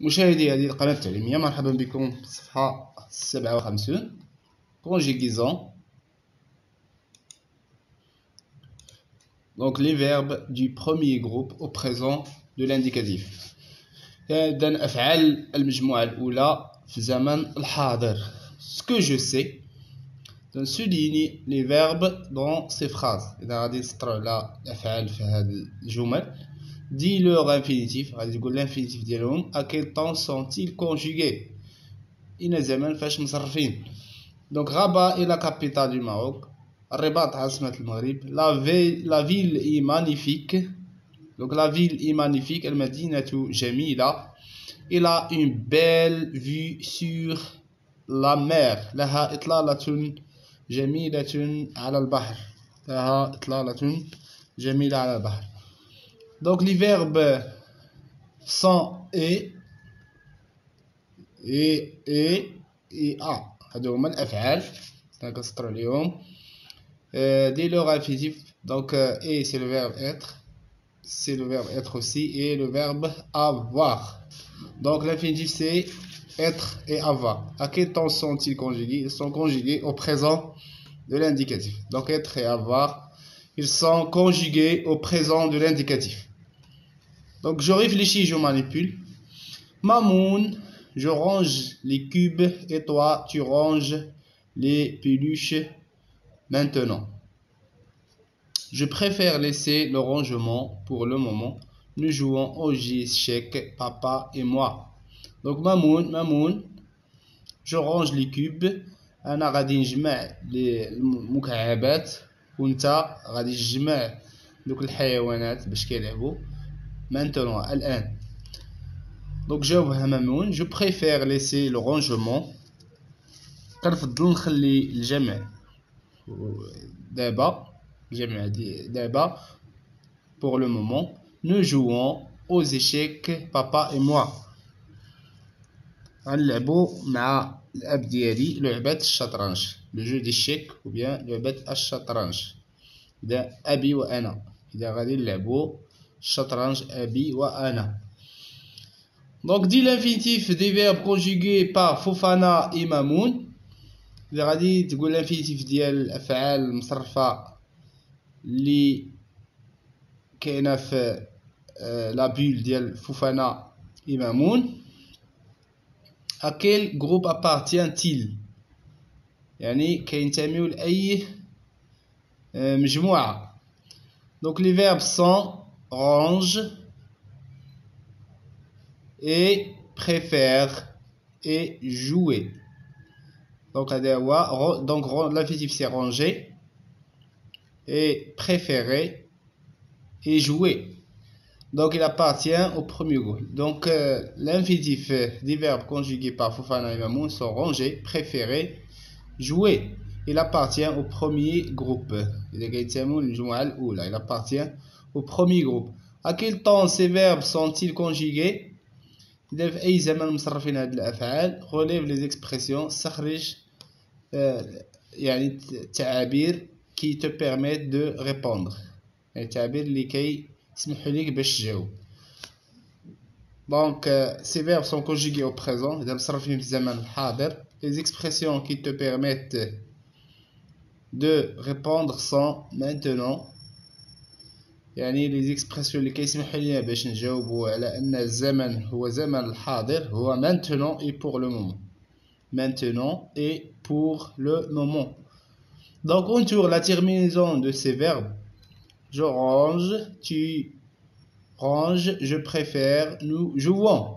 مشاهدي هذه القناة التعليمية، مرحبا بكم في الصفحة 57 conjugaison. Donc les verbes du premier groupe au présent de l'indicatif. هذا الأفعال المجموعة الأولى في زمن الحاضر. Ce que je sais, donc souligne les verbes dans ces phrases. إذا غادي نسطروا على الأفعال في هذه الجمل. Dis leur infinitif, غادي تقول l'infinitif ديالهم. À quel temps sont-ils conjugués? إن زمان فاش مصرفين. Donc Rabat est la capitale du Maroc. الرباط عاصمة المغرب. La ville est magnifique. Donc la ville est magnifique. المدينة جميلة. Il a une belle vue sur la mer. لها إطلالة جميلة على البحر. لها إطلالة جميلة على البحر. Donc les verbes sont et a. هادو هما الأفعال كنسطرو عليهم. Dès leur infinitif. Donc et c'est le verbe être. C'est le verbe être aussi. Et le verbe avoir. Donc l'infinitif c'est être et avoir. À quel temps sont-ils conjugués? Ils sont conjugués au présent de l'indicatif. Donc être et avoir, ils sont conjugués au présent de l'indicatif. Donc je réfléchis, je manipule. Mamoun, je range les cubes et toi tu ranges les peluches maintenant. Je préfère laisser le rangement pour le moment. Nous jouons aux échecs, papa et moi. Donc Mamoun, je range les cubes. أنا غادي نجمع المكعبات وأنت غادي تجمع دوك الحيوانات باش كيلعبوا. Maintenant, الآن. Donc جاوبها مامون. Je préfère laisser le rangement. كنفضل نخلي الجمع دابا. الجمع دابا. Pour le moment. Nous jouons aux échecs, papa et moi. غنلعبوا مع الأب ديالي لعبة الشطرنج. Le jeu d'échecs ou bien لعبة الشطرنج. إذا أبي وأنا. إذا غادي نلعبوا الشطرنج أبي وأنا. Donc dis l'infinitif des verbes conjugués par Fofana et Mamoun. إذا غادي تقول l'infinitif ديال الأفعال المصرفة اللي كاينة في لا بول ديال فوفانا et Mamoun. À quel groupe appartient-il? يعني كينتميو لأي مجموعة. Donc les verbes sont range et préfère et jouer. Donc l'infinitif c'est ranger et préférer et jouer. Donc il appartient au premier groupe. Donc l'infinitif des verbes conjugués par Fofana et Mamoun sont ranger, préférer, jouer. Il appartient au premier groupe. Il appartient au premier groupe. À quel temps ces verbes sont-ils conjugués? إذا في أي زمن مصرفين هاد الأفعال. relève les expressions. استخرج يعني التعابير qui te permettent de répondre. يعني التعابير اللي يسمحوا لك باش تجاوب. Donc ces verbes sont conjugués au présent. إذا مصرفين في الزمن الحاضر. Les expressions qui te permettent de répondre sont maintenant. يعني les expressions اللي كيسمحوا لنا باش نجاوبوا على أن الزمن هو زمن الحاضر هو maintenant et pour le moment. Maintenant et pour le moment. Donc on tourne la terminaison de ces verbes. Je range, tu ranges, je préfère, nous jouons.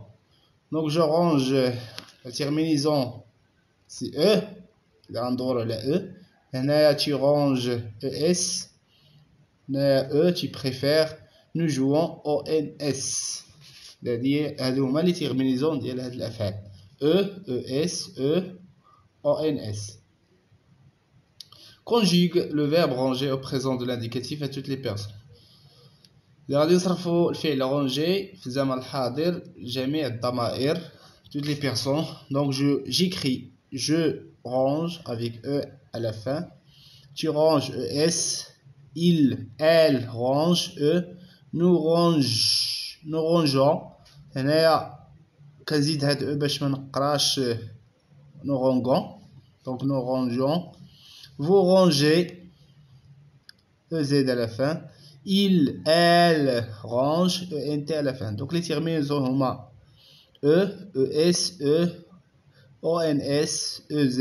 Donc je range, la terminaison c'est E. L'endroit la E. هنا tu ranges ES. E, tu préfères, nous jouons ONS. C'est-à-dire هادو هما لي terminaisons ديال هاد الأفعال. E, ES, E, ONS. Conjugue le verbe ranger au présent de l'indicatif à toutes les personnes. إذا غادي نصرفوا الفعل ranger في الزمن الحاضر جميع الضمائر toutes les personnes. Donc j'écris je range avec E à la fin. Tu ranges ES. Il, elle range, eux, nous rangeons. هنايا كنزيد هاد او باش ما نقراش nous rangons. Donc nous rangeons. Vous rangez. EZ à la fin. Il, elle range. ENT à la fin. Donc les terminaisons هما E, ES, E, ONS, EZ,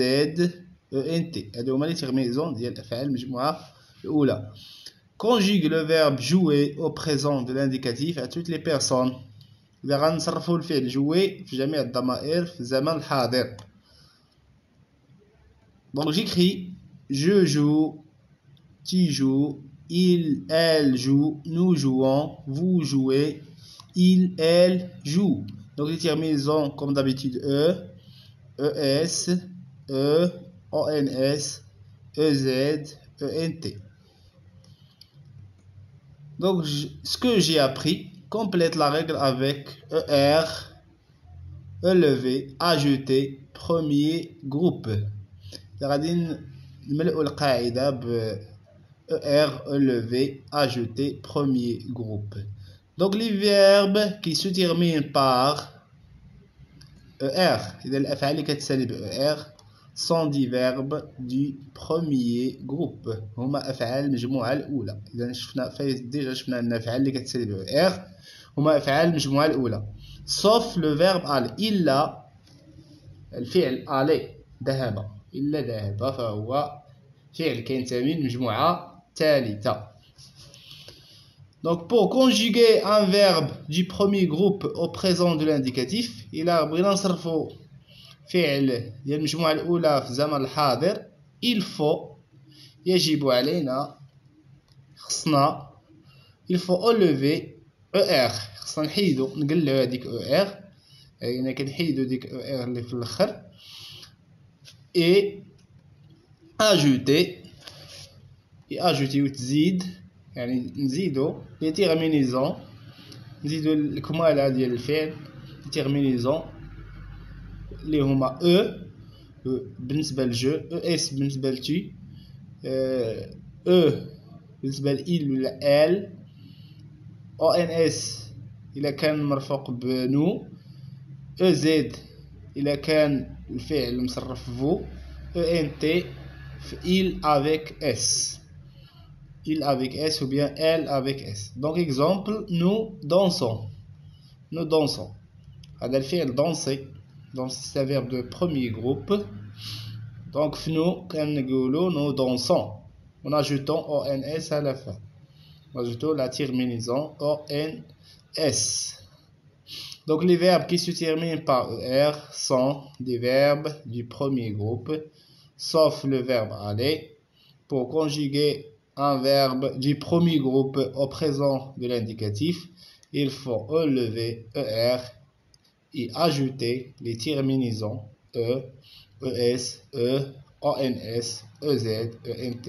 ENT. هادو هما les terminaisons ديال الأفعال المجموعة الأولى. Conjugue le verbe jouer au présent de l'indicatif à toutes les personnes. إذا غنصرفو الفعل jouer في جميع الضمائر في الزمن الحاضر. Donc j'écris je joue, tu joues, il, elle joue, nous jouons, vous jouez, il, elle joue. Donc les terminaisons comme d'habitude E, ES, E, ONS, EZ, ENT. Donc ce que j'ai appris, complète la règle avec ER, élevé, ajouté, premier groupe. غادي نملئوا القاعدة ب ER élevé ajouté premier groupe. Donc les verbes qui se terminent par ER إذا الأفعال اللي كتسالي ب ER sont des verbes du premier groupe. هما أفعال المجموعة الأولى. إذا شفنا ديجا شفنا أن الأفعال اللي كتسالي ب ER هما أفعال المجموعة الأولى. sauf le verbe aller. إلا الفعل aller ذهب. إلا ذهب فهو فعل كينتمي للمجموعة الثالثة. Donc pour conjuguer un verbe du premier groupe au présent de l'indicatif إلا بغينا نصرفو فعل ديال المجموعة الأولى في الزمن الحاضر il faut يجب علينا خصنا il faut enlever ER خصنا نحيدو نقلعو هاديك ER يعني كنحيدو ديك ER اللي في الآخر et ajouter وتزيد يعني نزيدو les terminaisons نزيدو الكمالة ديال الفعل les terminaisons اللي هما E بالنسبة لجو ES بالنسبة لتي E بالنسبة لإل ولا إل ONS إلا كان مرفوق بنو EZ إلا كان الفعل مصرف فو ENT في il avec S il avec S ou bien elle avec S. Donc exemple nous dansons هذا الفعل danser c'est un verbe de premier groupe. Donc nous كنقولوا nous dansons en ajoutant ONS à la fin, en ajoutant la terminaison ONS. Donc les verbes qui se terminent par ER sont des verbes du premier groupe, sauf le verbe aller. Pour conjuguer un verbe du premier groupe au présent de l'indicatif, il faut enlever ER et ajouter les terminaisons E, ES, E, ONS, EZ, ENT.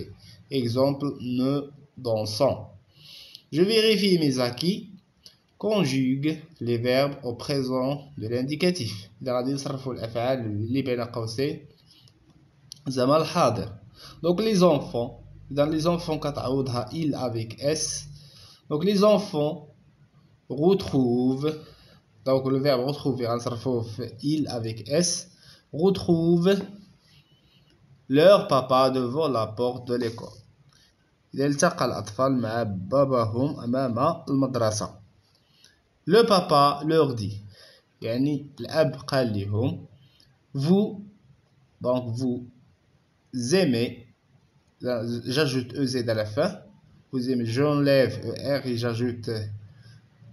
Exemple, nous dansons. Je vérifie mes acquis. Conjugue les verbes au présent de l'indicatif. إذا غادي نصرفوا الأفعال اللي بين قوسين زمن الحاضر. Donc les enfants. Dans les enfants كتعوضها il avec S. Donc les enfants retrouvent. Donc le verbe retrouver غنصرفوه في il avec S. Retrouvent leur papa devant la porte de l'école. إذا التقى الأطفال مع باباهم أمام المدرسة. Le papa leur dit يعني الأب قال لهم vous donc vous aimez j'ajoute EZ à la fin vous aimez j'enlève ER et j'ajoute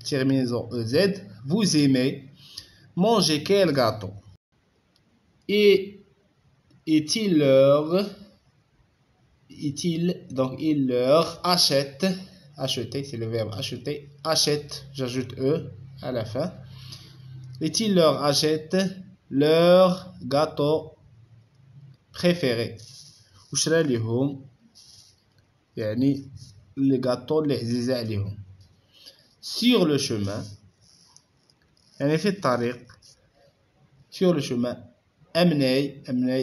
terminaison EZ vous aimez manger quel gâteau et il donc il leur achète acheter c'est le verbe acheter achète j'ajoute E à la fin et il leur achète leur gâteau préféré وشرا ليهم يعني les gâteaux اللي عزيزة عليهم sur le chemin يعني في الطريق sur le chemin أمني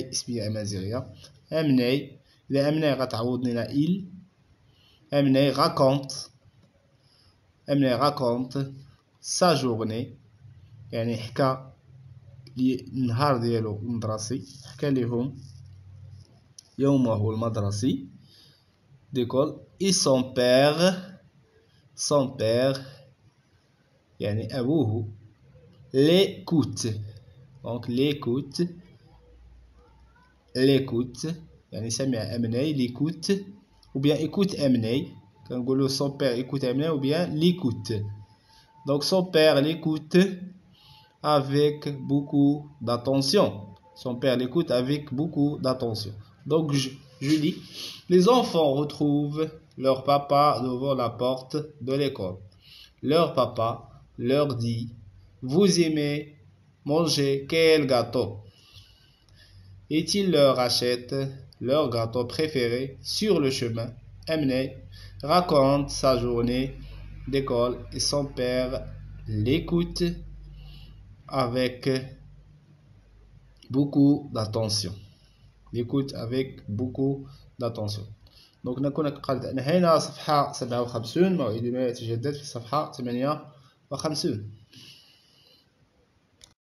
اسمية أمازيغية أمني إذا أمني غتعوض لنا il أمني raconte sa journée يعني حكى النهار ديالو المدرسي، حكى لهم يومه المدرسي ديكول. et son père يعني أبوه l'écoute. donc l'écoute يعني سمع أمناي l'écoute ou bien écoute أمناي، كنقولو son père écoute أمناي ou bien l'écoute. donc son père l'écoute avec beaucoup d'attention. Son père l'écoute avec beaucoup d'attention. Donc je dis, les enfants retrouvent leur papa devant la porte de l'école. Leur papa leur dit, vous aimez manger quel gâteau? Et il leur achète leur gâteau préféré sur le chemin. Emney raconte sa journée d'école et son père l'écoute avec beaucoup d'attention. l'écoute avec beaucoup d'attention. donc نكون قد انهينا صفحة 57. موعد ما يتجدد في صفحة 58.